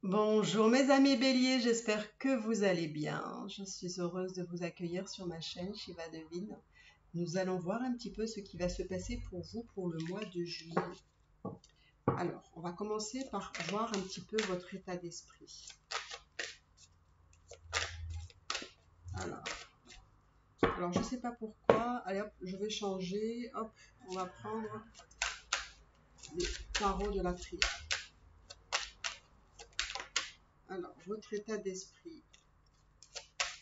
Bonjour mes amis béliers, j'espère que vous allez bien. Je suis heureuse de vous accueillir sur ma chaîne Shiva Devine. Nous allons voir un petit peu ce qui va se passer pour vous pour le mois de juillet. Alors, on va commencer par voir un petit peu votre état d'esprit. Alors je ne sais pas pourquoi. Allez hop, je vais changer. Hop, on va prendre les tarots de la prière. Alors, votre état d'esprit.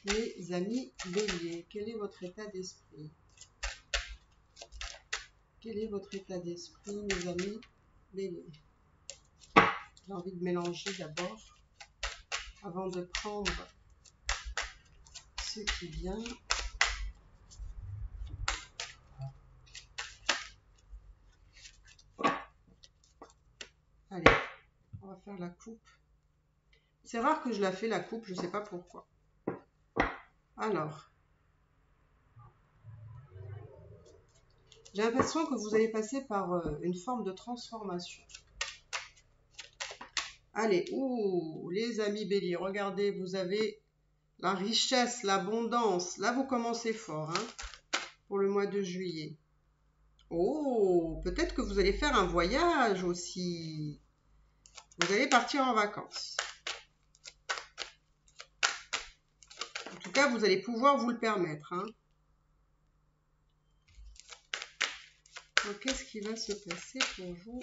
Les amis béliers, quel est votre état d'esprit? Quel est votre état d'esprit, mes amis béliers? J'ai envie de mélanger d'abord, avant de prendre ce qui vient. Allez, on va faire la coupe. C'est rare que je la fais la coupe, je ne sais pas pourquoi. Alors, j'ai l'impression que vous allez passer par une forme de transformation. Allez, les amis béliers, regardez, vous avez la richesse, l'abondance. Là, vous commencez fort, hein, pour le mois de juillet. Oh, peut-être que vous allez faire un voyage aussi. Vous allez partir en vacances. En tout cas, vous allez pouvoir vous le permettre, hein. Donc, qu'est-ce qui va se passer pour vous?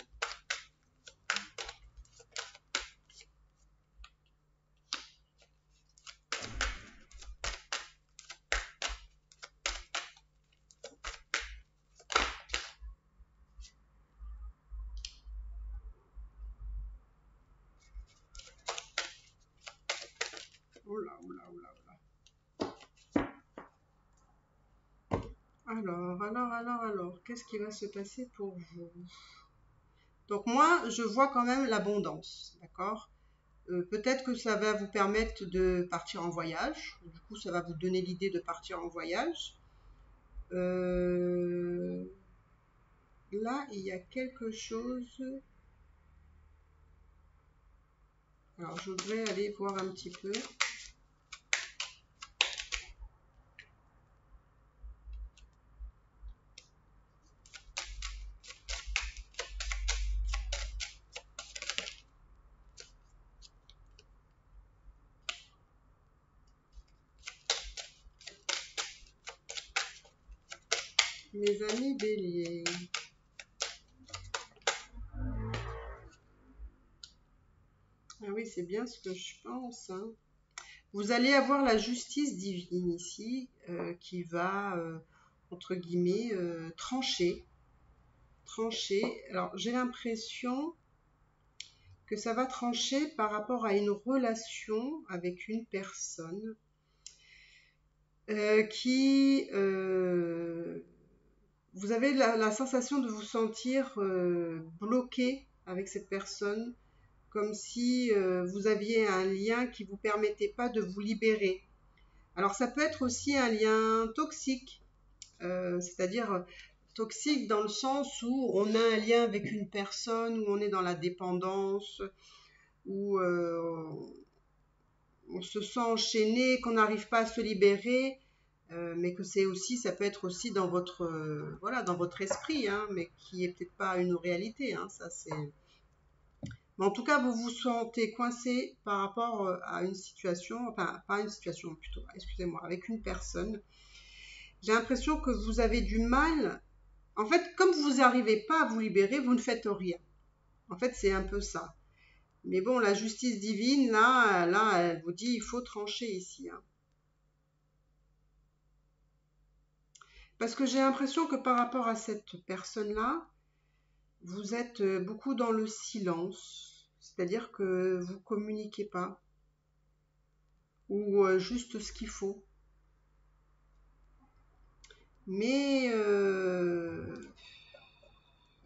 Oula, oula, oula, oula. Alors, qu'est-ce qui va se passer pour vous? Donc moi, je vois quand même l'abondance, d'accord? Peut-être que ça va vous permettre de partir en voyage. Du coup, ça va vous donner l'idée de partir en voyage. Là, il y a quelque chose. Alors, je voudrais aller voir un petit peu. Mes amis béliers. Ah oui, c'est bien ce que je pense, hein. Vous allez avoir la justice divine ici qui va, entre guillemets, trancher. Alors, j'ai l'impression que ça va trancher par rapport à une relation avec une personne qui... vous avez la sensation de vous sentir bloqué avec cette personne, comme si vous aviez un lien qui ne vous permettait pas de vous libérer. Alors ça peut être aussi un lien toxique, c'est-à-dire toxique dans le sens où on a un lien avec une personne, où on est dans la dépendance, où on se sent enchaîné, qu'on n'arrive pas à se libérer, mais que c'est aussi, ça peut être aussi dans votre, voilà, dans votre esprit, hein, mais qui est peut-être pas une réalité, hein, ça c'est... Mais en tout cas, vous vous sentez coincé par rapport à une situation, enfin, pas une situation plutôt, excusez-moi, avec une personne. J'ai l'impression que vous avez du mal. En fait, comme vous n'arrivez pas à vous libérer, vous ne faites rien. En fait, c'est un peu ça. Mais bon, la justice divine, là, elle vous dit, il faut trancher ici, hein. Parce que j'ai l'impression que par rapport à cette personne-là, vous êtes beaucoup dans le silence. C'est-à-dire que vous communiquez pas. Ou juste ce qu'il faut. Mais,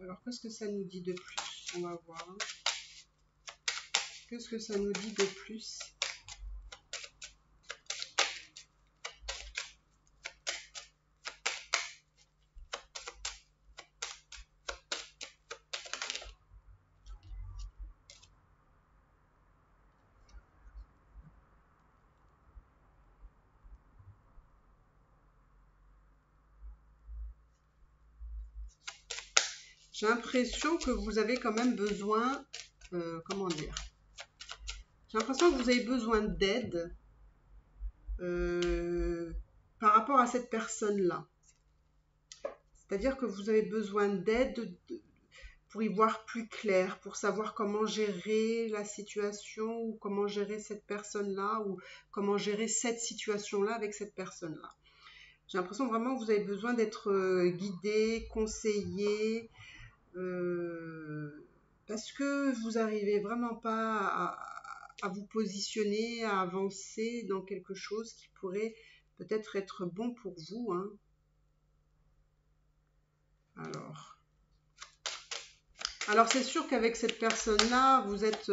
alors qu'est-ce que ça nous dit de plus? On va voir, hein. Qu'est-ce que ça nous dit de plus? J'ai l'impression que vous avez quand même besoin, comment dire, j'ai l'impression que vous avez besoin d'aide par rapport à cette personne-là. C'est-à-dire que vous avez besoin d'aide pour y voir plus clair, pour savoir comment gérer la situation ou comment gérer cette personne-là ou comment gérer cette situation-là avec cette personne-là. J'ai l'impression vraiment que vous avez besoin d'être guidé, conseillé, parce que vous n'arrivez vraiment pas à vous positionner, à avancer dans quelque chose qui pourrait peut-être être bon pour vous, hein. Alors c'est sûr qu'avec cette personne-là, vous êtes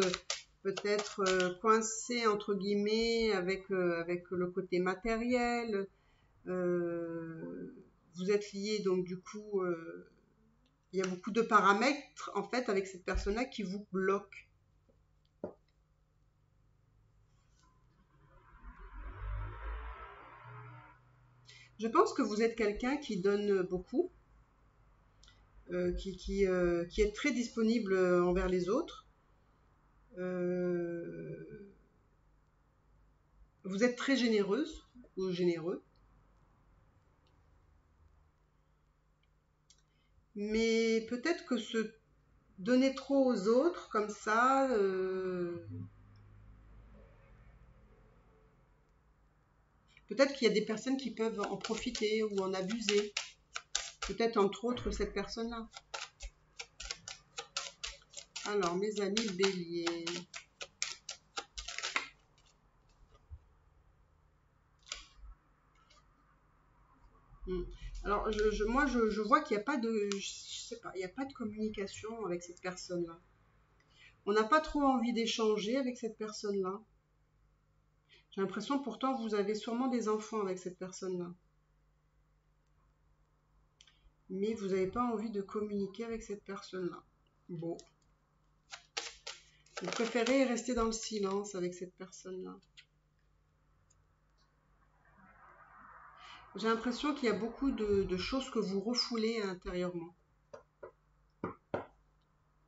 peut-être coincé entre guillemets avec le côté matériel. Vous êtes lié, donc du coup, il y a beaucoup de paramètres en fait avec cette personne-là qui vous bloquent. Je pense que vous êtes quelqu'un qui donne beaucoup, qui est très disponible envers les autres. Vous êtes très généreuse ou généreux. Mais peut-être que se donner trop aux autres comme ça, peut-être qu'il y a des personnes qui peuvent en profiter ou en abuser. Peut-être entre autres cette personne-là. Alors, mes amis béliers. Alors, moi, je vois qu'il n'y a pas de, je sais pas, il n'y a pas de communication avec cette personne-là. On n'a pas trop envie d'échanger avec cette personne-là. J'ai l'impression pourtant vous avez sûrement des enfants avec cette personne-là. Mais vous n'avez pas envie de communiquer avec cette personne-là. Bon. Vous préférez rester dans le silence avec cette personne-là. J'ai l'impression qu'il y a beaucoup de choses que vous refoulez intérieurement.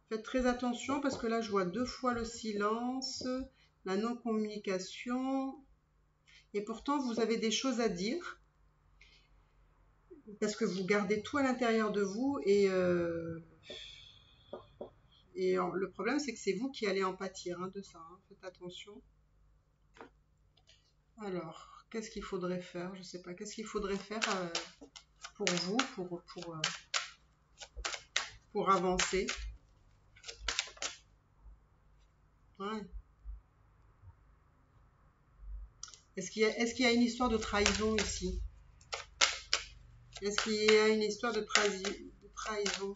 Faites très attention parce que là, je vois 2 fois le silence, la non-communication. Et pourtant, vous avez des choses à dire parce que vous gardez tout à l'intérieur de vous et le problème, c'est que c'est vous qui allez en pâtir de ça. Hein. Faites attention. Alors, qu'est-ce qu'il faudrait faire? Je ne sais pas. Qu'est-ce qu'il faudrait faire pour vous, pour avancer? Ouais. Est-ce qu'il y a une histoire de trahison ici? Est-ce qu'il y a une histoire de trahison?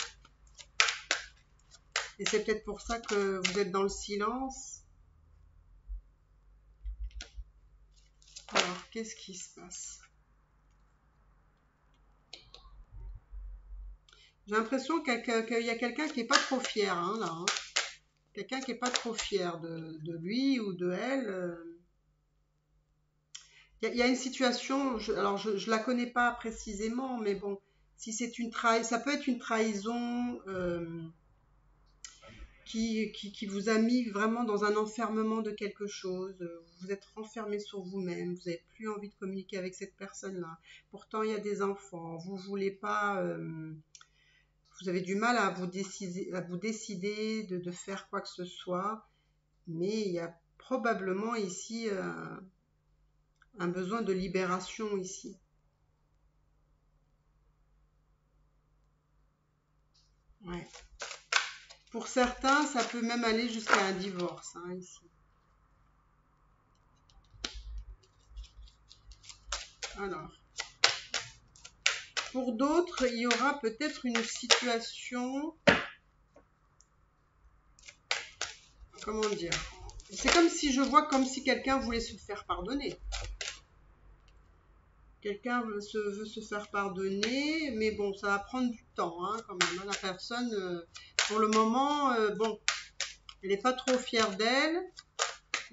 Et c'est peut-être pour ça que vous êtes dans le silence. Alors, qu'est-ce qui se passe? J'ai l'impression qu'il y a quelqu'un qui n'est pas trop fier, hein, là. Hein. Quelqu'un qui n'est pas trop fier de lui ou de elle. Il y a une situation, alors je ne la connais pas précisément, mais bon, si c'est une trahison, ça peut être une trahison qui vous a mis vraiment dans un enfermement de quelque chose. Vous êtes renfermé sur vous-même, vous n'avez plus envie de communiquer avec cette personne-là. Pourtant, il y a des enfants, vous voulez pas, vous avez du mal à vous décider de faire quoi que ce soit, mais il y a probablement ici un besoin de libération ici. Ouais. Pour certains, ça peut même aller jusqu'à un divorce, hein, ici. Alors, pour d'autres, il y aura peut-être une situation, comment dire, c'est comme si je vois comme si quelqu'un voulait se faire pardonner. Quelqu'un veut se faire pardonner, mais bon, ça va prendre du temps, hein, quand même. La personne, pour le moment, bon, elle n'est pas trop fière d'elle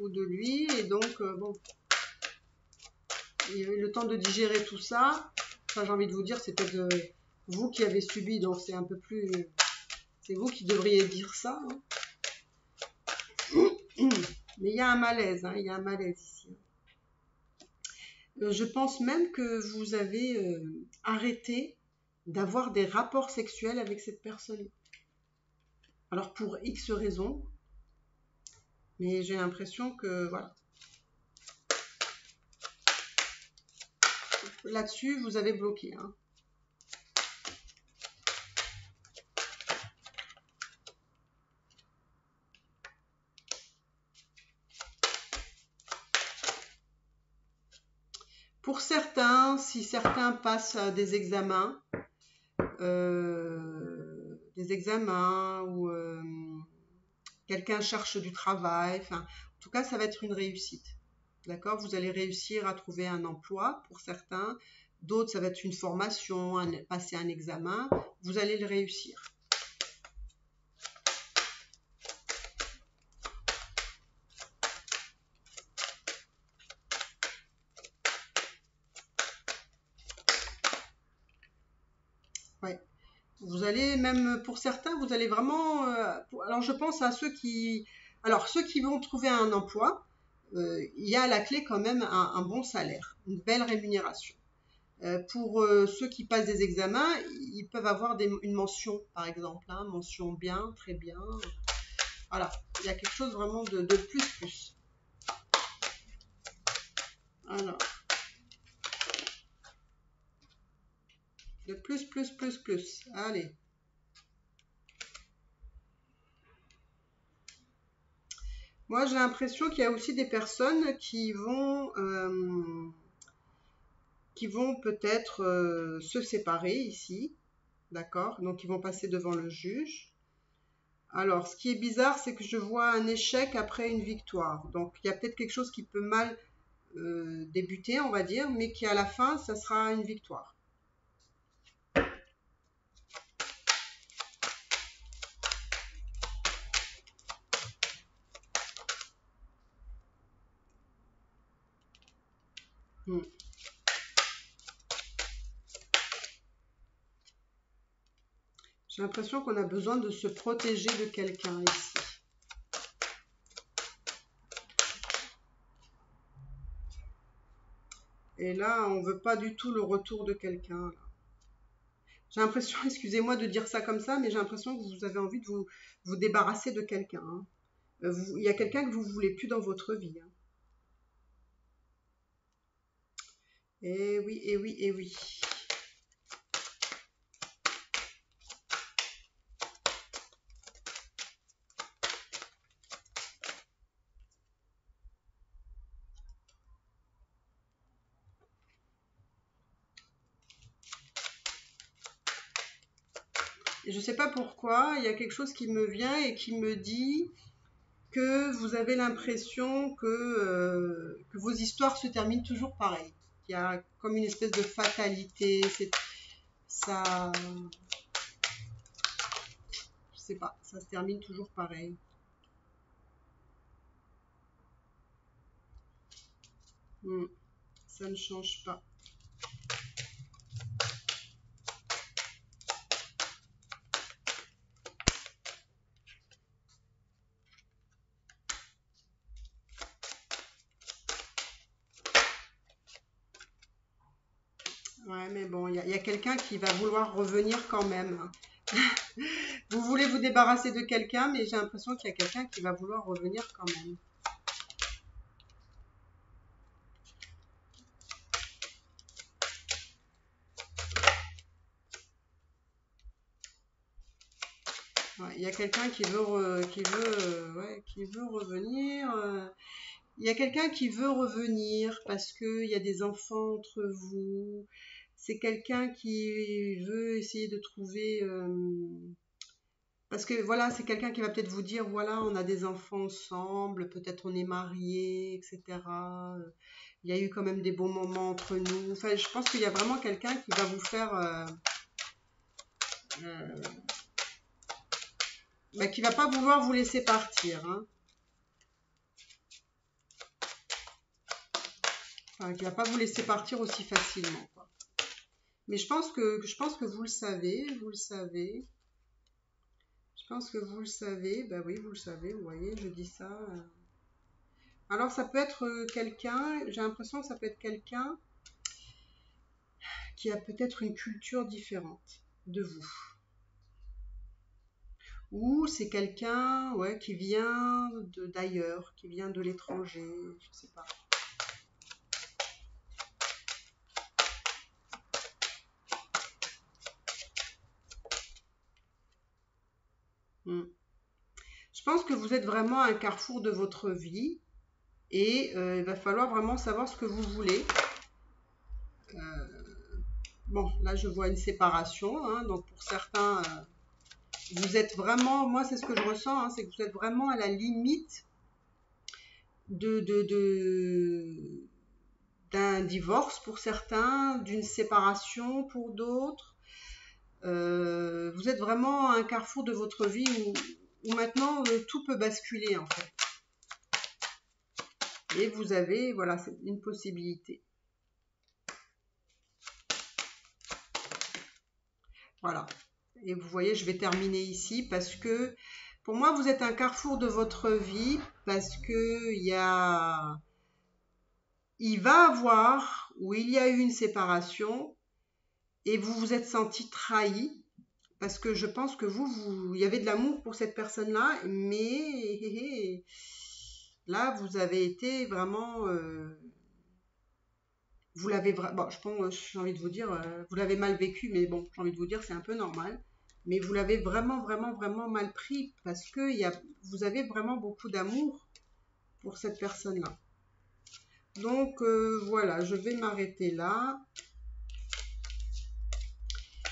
ou de lui, et donc, bon, il y a eu le temps de digérer tout ça. Enfin, j'ai envie de vous dire, c'est peut-être vous qui avez subi, donc c'est un peu plus C'est vous qui devriez dire ça. Hein. Mais il y a un malaise, hein, il y a un malaise ici. Je pense même que vous avez arrêté d'avoir des rapports sexuels avec cette personne. Alors pour X raisons, mais j'ai l'impression que voilà. Là-dessus, vous avez bloqué. Hein. Pour certains, si certains passent des examens ou quelqu'un cherche du travail, enfin, en tout cas, ça va être une réussite. D'accord? Vous allez réussir à trouver un emploi pour certains. D'autres, ça va être une formation, passer un examen. Vous allez le réussir. Ouais. Vous allez même, pour certains, vous allez vraiment... alors, je pense à ceux qui... Alors, ceux qui vont trouver un emploi, il y a à la clé quand même un bon salaire, une belle rémunération. Pour ceux qui passent des examens, ils peuvent avoir une mention, par exemple, hein, mention bien, très bien. Voilà, il y a quelque chose vraiment de plus. Alors, de plus. Allez. Moi, j'ai l'impression qu'il y a aussi des personnes qui vont peut-être se séparer ici, d'accord? Donc, ils vont passer devant le juge. Alors, ce qui est bizarre, c'est que je vois un échec après une victoire. Donc, il y a peut-être quelque chose qui peut mal débuter, on va dire, mais qui à la fin, ça sera une victoire. Hmm. J'ai l'impression qu'on a besoin de se protéger de quelqu'un ici. Et là, on veut pas du tout le retour de quelqu'un. J'ai l'impression, excusez-moi de dire ça comme ça, mais j'ai l'impression que vous avez envie de vous débarrasser de quelqu'un. Hein. Il y a quelqu'un que vous ne voulez plus dans votre vie. Hein. Eh oui, eh oui, eh oui. Et je ne sais pas pourquoi, il y a quelque chose qui me vient et qui me dit que vous avez l'impression que vos histoires se terminent toujours pareil. Il y a comme une espèce de fatalité. Ça, je sais pas, ça se termine toujours pareil. Ça ne change pas. Ouais, mais bon, il y a quelqu'un qui va vouloir revenir quand même. Vous voulez vous débarrasser de quelqu'un, mais j'ai l'impression qu'il y a quelqu'un qui va vouloir revenir quand même. Ouais, il y a quelqu'un qui veut revenir. Il y a quelqu'un qui veut revenir parce qu'il y a des enfants entre vous. C'est quelqu'un qui veut essayer de trouver... parce que voilà, c'est quelqu'un qui va peut-être vous dire, voilà, on a des enfants ensemble, peut-être on est mariés, etc. Il y a eu quand même des bons moments entre nous. Enfin, je pense qu'il y a vraiment quelqu'un qui va vous faire... qui va pas vouloir vous laisser partir. Hein. Enfin, qui va pas vous laisser partir aussi facilement. Quoi. Mais je pense que vous le savez, Je pense que vous le savez. Ben oui, vous le savez, vous voyez, je dis ça. Alors ça peut être quelqu'un, j'ai l'impression que ça peut être quelqu'un qui a peut-être une culture différente de vous. Ou c'est quelqu'un, ouais, qui vient d'ailleurs, qui vient de l'étranger, je sais pas. Hmm. Je pense que vous êtes vraiment à un carrefour de votre vie et il va falloir vraiment savoir ce que vous voulez. Bon, là je vois une séparation, hein, donc pour certains, vous êtes vraiment, moi c'est ce que je ressens, hein, c'est que vous êtes vraiment à la limite de, de, de- d'un divorce pour certains, d'une séparation pour d'autres. Vous êtes vraiment à un carrefour de votre vie où maintenant tout peut basculer en fait. Et vous avez, voilà, c'est une possibilité. Voilà. Et vous voyez, je vais terminer ici parce que pour moi, vous êtes un carrefour de votre vie parce que il va avoir ou il y a eu une séparation et vous vous êtes senti trahi parce que je pense que il y avait de l'amour pour cette personne-là, mais là, vous avez été vraiment, vous l'avez vraiment, bon, je pense, j'ai envie de vous dire, vous l'avez mal vécu, mais bon, j'ai envie de vous dire, c'est un peu normal. Mais vous l'avez vraiment, vraiment, vraiment mal pris parce que vous avez vraiment beaucoup d'amour pour cette personne-là. Donc voilà, je vais m'arrêter là.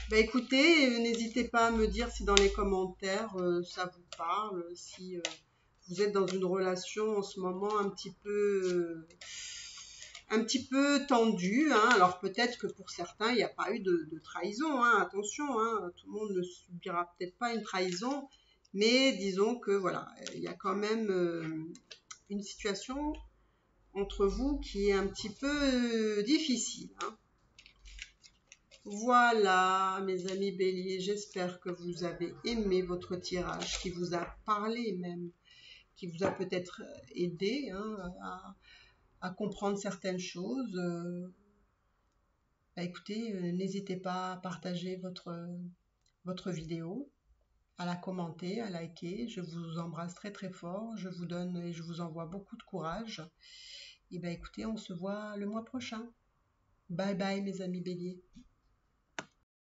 Bah écoutez, n'hésitez pas à me dire si dans les commentaires ça vous parle, si vous êtes dans une relation en ce moment un petit peu tendue, hein. Alors peut-être que pour certains il n'y a pas eu de trahison, hein. Attention, hein, tout le monde ne subira peut-être pas une trahison, mais disons que voilà, il y a quand même une situation entre vous qui est un petit peu difficile, hein. Voilà, mes amis béliers, j'espère que vous avez aimé votre tirage, qui vous a parlé même, qui vous a peut-être aidé, hein, à comprendre certaines choses. Bah, écoutez, n'hésitez pas à partager votre vidéo, à la commenter, à liker. Je vous embrasse très très fort. Je vous donne et je vous envoie beaucoup de courage. Et bah écoutez, on se voit le mois prochain. Bye bye mes amis béliers.